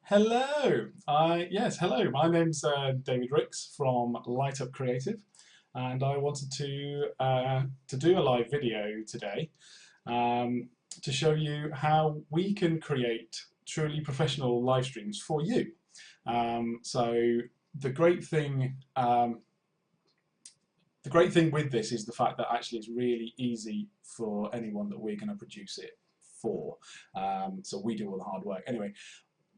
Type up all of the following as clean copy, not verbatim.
Hello. Yes, hello. My name's David Ricks from Light Up Creative, and I wanted to do a live video today um, to show you how we can create truly professional live streams for you. So the great thing the great thing with this is the fact that actually it's really easy for anyone that we're going to produce it for. So we do all the hard work. Anyway,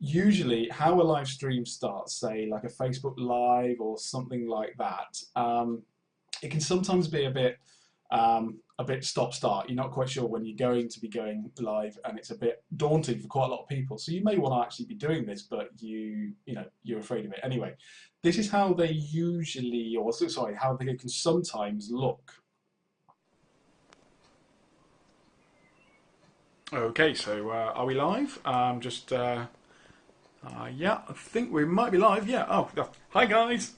usually how a live stream starts, say like a Facebook Live or something like that, it can sometimes be a bit stop-start. You're not quite sure when you're going to be going live, and it's a bit daunting for quite a lot of people. So you may want to actually be doing this, but you're afraid of it. Anyway, this is how they usually, or sorry, how they can sometimes look. Okay, so are we live? Yeah, I think we might be live. Yeah. Oh, hi guys.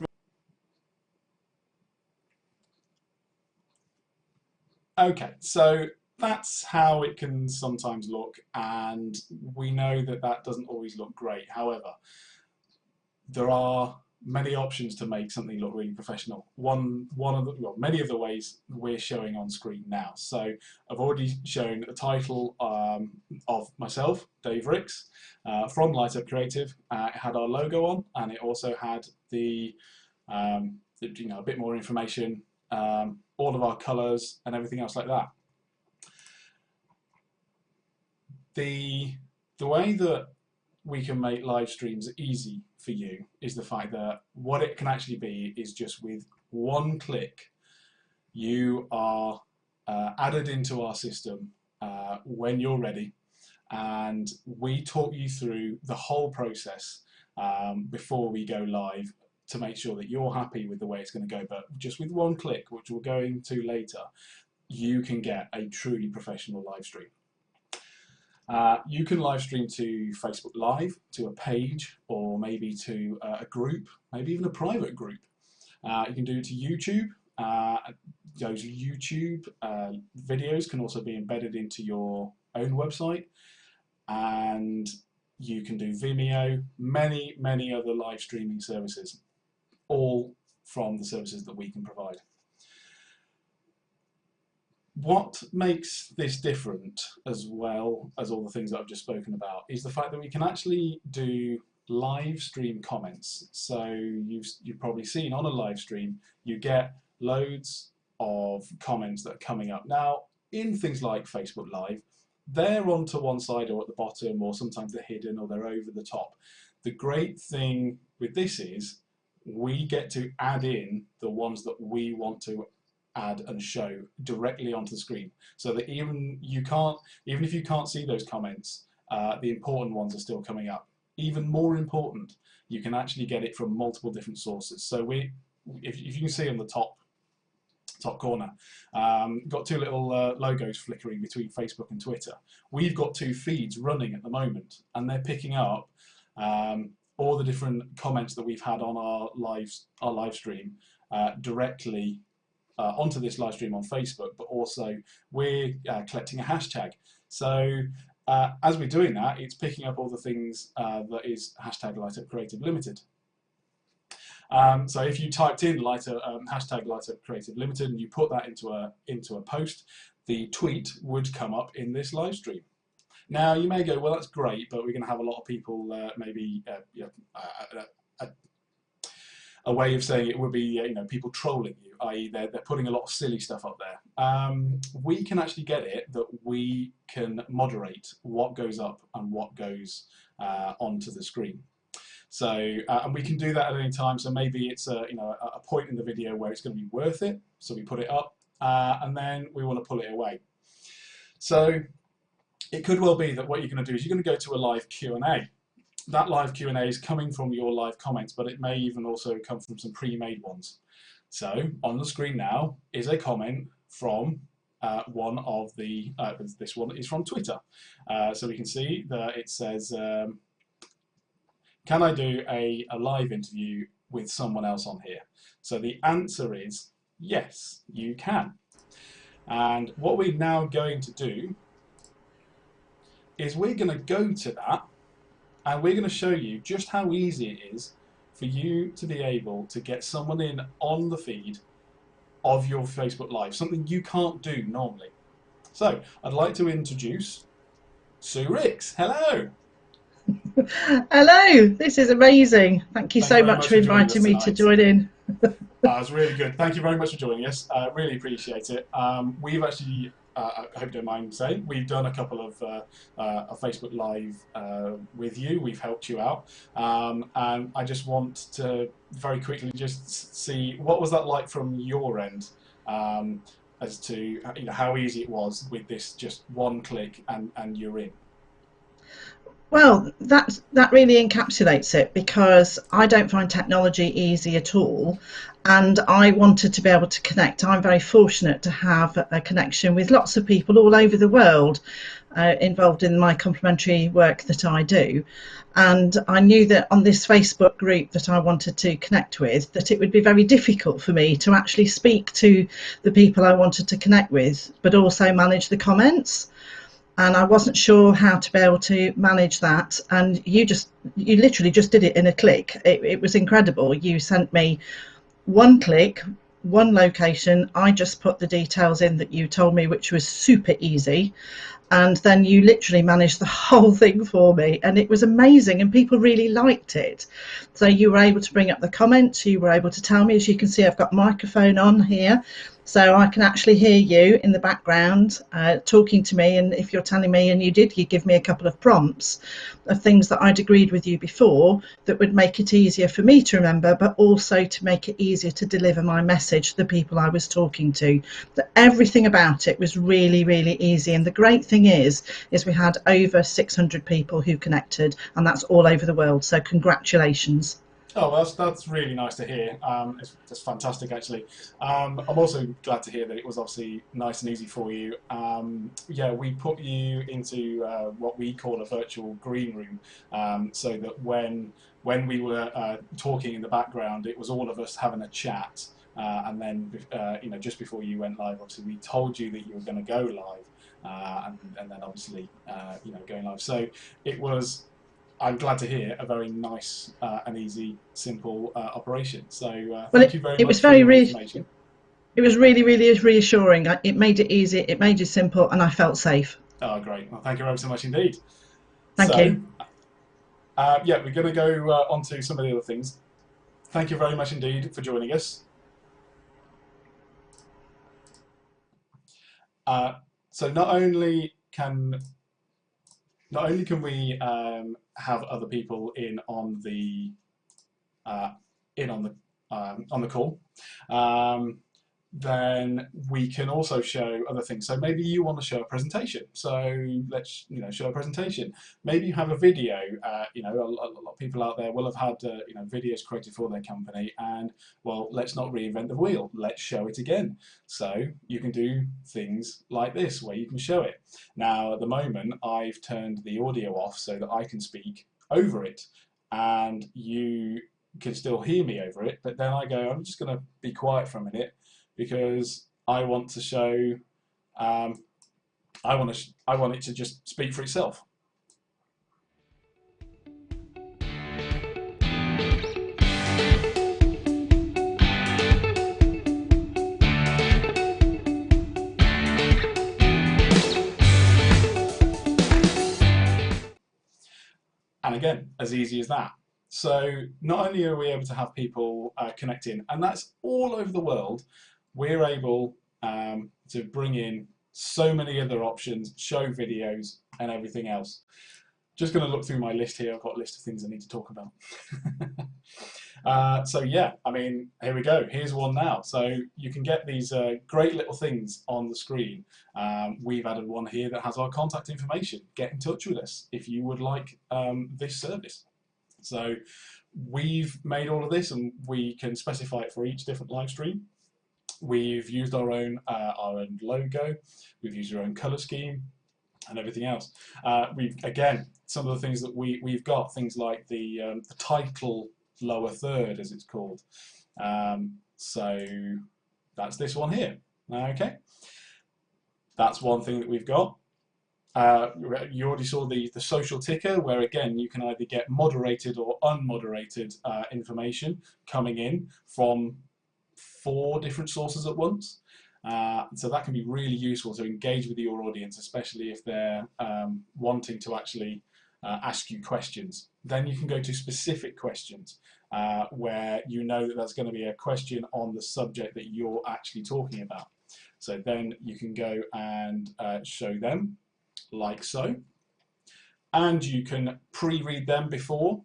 Okay, so that's how it can sometimes look, and we know that that doesn't always look great. However, there are many options to make something look really professional. Many of the ways we're showing on screen now. So I've already shown a title of myself, Dave Ricks, from Light Up Creative. It had our logo on, and it also had a bit more information, all of our colours and everything else like that. The way that we can make live streams easy for you is the fact that what it can actually be is just with one click you are added into our system when you're ready, and we talk you through the whole process before we go live to make sure that you're happy with the way it's going to go. But just with one click, which we'll go into later, you can get a truly professional live stream. You can live stream to Facebook Live, to a page, or maybe to a group, maybe even a private group. You can do it to YouTube. Those YouTube videos can also be embedded into your own website, and you can do Vimeo, many other live streaming services, all from the services that we can provide. What makes this different, as well as all the things that I've just spoken about, is the fact that we can actually do live stream comments. So you've probably seen on a live stream, you get loads of comments that are coming up. Now, in things like Facebook Live, they're onto one side or at the bottom, or sometimes they're hidden or they're over the top. The great thing with this is we get to add in the ones that we want to add and show directly onto the screen, so that even if you can't see those comments, the important ones are still coming up. Even more important, you can actually get it from multiple different sources. So if you can see on the top corner, got two little logos flickering between Facebook and Twitter. We've got two feeds running at the moment, and they're picking up all the different comments that we've had on our live stream directly onto this live stream on Facebook, but also we're collecting a hashtag. So as we're doing that, it's picking up all the things that is hashtag Light Up Creative Limited. So if you typed in hashtag Light Up Creative Limited and you put that into a post, the tweet would come up in this live stream. Now you may go, well, that's great, but we're going to have a lot of people a way of saying it would be people trolling you, i.e. they're putting a lot of silly stuff up there. We can actually get it that we can moderate what goes up and what goes onto the screen. So and we can do that at any time. So maybe it's a point in the video where it's going to be worth it, so we put it up, and then we want to pull it away. So it could well be that what you're going to do is you're going to go to a live Q&A. That live Q&A is coming from your live comments, but it may even also come from some pre-made ones. So on the screen now is a comment from one of the, this one is from Twitter. So we can see that it says, can I do a live interview with someone else on here? So the answer is yes, you can. And what we're now going to do is we're going to go to that and we're going to show you just how easy it is for you to be able to get someone in on the feed of your Facebook Live, something you can't do normally. So I'd like to introduce Sue Ricks. Hello. Hello, this is amazing. Thank you Thank you so very much much for for joining us inviting me to tonight. join in. It's really good. Thank you very much for joining us. Really appreciate it. We've actually, I hope you don't mind saying, we've done a couple of a Facebook Live with you. We've helped you out. And I just want to very quickly just see what was that like from your end, as to how easy it was with this just one click and you're in. Well, that really encapsulates it because I don't find technology easy at all, and I wanted to be able to connect. I'm very fortunate to have a connection with lots of people all over the world involved in my complementary work that I do. And I knew that on this Facebook group that I wanted to connect with, that it would be very difficult for me to actually speak to the people I wanted to connect with, but also manage the comments. And I wasn't sure how to be able to manage that. And you literally just did it in a click. It was incredible. You sent me one click, one location. I just put the details in that you told me, which was super easy, and then you literally managed the whole thing for me, and it was amazing, and people really liked it. So you were able to bring up the comments, you were able to tell me, as you can see I've got microphone on here, so I can actually hear you in the background talking to me. And if you're telling me, and you give me a couple of prompts of things that I'd agreed with you before that would make it easier for me to remember, but also to make it easier to deliver my message to the people I was talking to. That everything about it was really, really easy. And the great thing is we had over 600 people who connected, and that's all over the world. So congratulations. Oh, well, that's really nice to hear. It's fantastic, actually. I'm also glad to hear that it was obviously nice and easy for you. Yeah, we put you into what we call a virtual green room, so that when we were talking in the background, it was all of us having a chat. And then, just before you went live, obviously we told you that you were going to go live, and then obviously, going live. So it was. I'm glad to hear a very nice and easy, simple operation. So Well, thank you very it was much for your information. it was really, really reassuring. It made it easy, it made it simple, and I felt safe. Oh, great. Well, thank you ever so much indeed. Thank So, you. yeah, we're going to go on to some of the other things. Thank you very much indeed for joining us. Uh, so not only can we have other people in uh, on the call, um, then we can also show other things. So maybe you want to show a presentation. So let's show a presentation. Maybe you have a video. A lot of people out there will have had videos created for their company, and well, let's not reinvent the wheel. Let's show it again. So you can do things like this where you can show it. Now at the moment, I've turned the audio off so that I can speak over it, and you can still hear me over it. But then I go, I'm just going to be quiet for a minute because I want to show, I want it to just speak for itself. And again, as easy as that. So not only are we able to have people connect in, and that's all over the world, we're able to bring in so many other options, show videos and everything else. Just going to look through my list here. I've got a list of things I need to talk about. So yeah, I mean, here we go. Here's one now. So you can get these great little things on the screen. We've added one here that has our contact information. Get in touch with us if you would like this service. So we've made all of this, and we can specify it for each different live stream. We've used our own logo. We've used our own color scheme and everything else. We've again, some of the things that we've got, things like the title lower third, as it's called. So that's this one here. Okay, that's one thing that we've got. You already saw the social ticker, where again you can either get moderated or unmoderated information coming in from 4 different sources at once. So that can be really useful to engage with your audience, especially if they're wanting to actually ask you questions. Then you can go to specific questions where you know that that's going to be a question on the subject that you're actually talking about. So then you can go and show them, like so. And you can pre-read them before.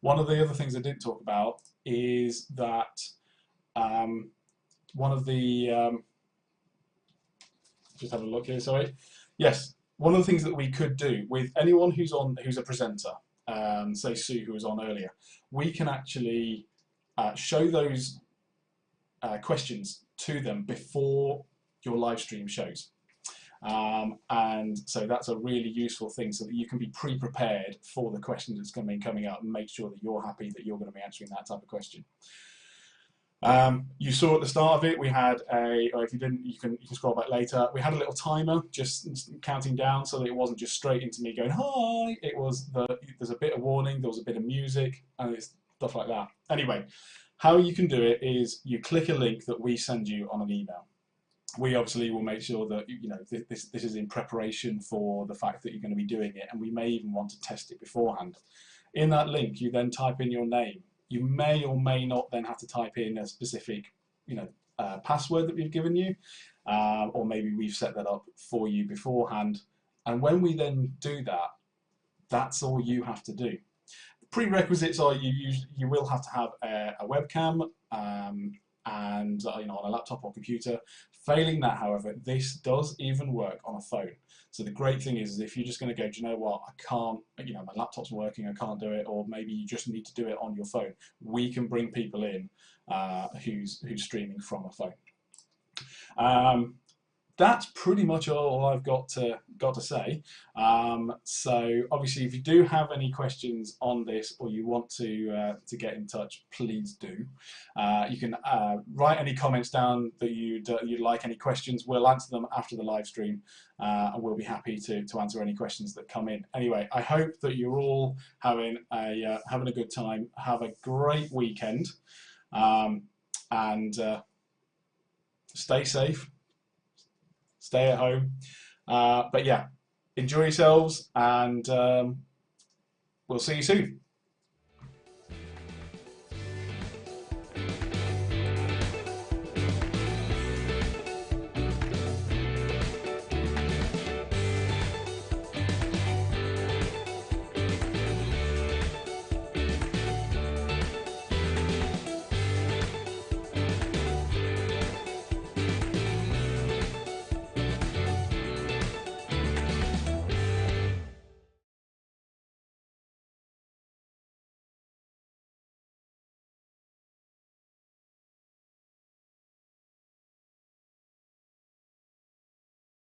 One of the other things I didn't talk about is that one of the just have a look here, sorry. Yes, one of the things that we could do with anyone who's a presenter, say Sue, who was on earlier, we can actually show those questions to them before your live stream shows. And so that's a really useful thing, so that you can be pre-prepared for the questions that's going to be coming up and make sure that you're happy that you're going to be answering that type of question. You saw at the start of it, we had or if you didn't, you can scroll back later. We had a little timer just counting down, so that it wasn't just straight into me going hi. It was there's a bit of warning, there was a bit of music, and it's stuff like that. Anyway, how you can do it is you click a link that we send you on an email. We obviously will make sure that this is in preparation for the fact that you're going to be doing it, and we may even want to test it beforehand. In that link, you then type in your name. You may or may not then have to type in a specific, password that we've given you, or maybe we've set that up for you beforehand. And when we then do that, that's all you have to do. The prerequisites are you will have to have a webcam and on a laptop or computer. Failing that, however, this does even work on a phone. So the great thing is if you're just going to go, do you know what, I can't, my laptop's working, I can't do it, or maybe you just need to do it on your phone, we can bring people in who's streaming from a phone. That's pretty much all I've got to say. So obviously, if you do have any questions on this, or you want to get in touch, please do. You can write any comments down that you'd like, any questions. We'll answer them after the live stream, and we'll be happy to answer any questions that come in. Anyway, I hope that you're all having a good time. Have a great weekend, and stay safe. Stay at home. But yeah, enjoy yourselves, and we'll see you soon.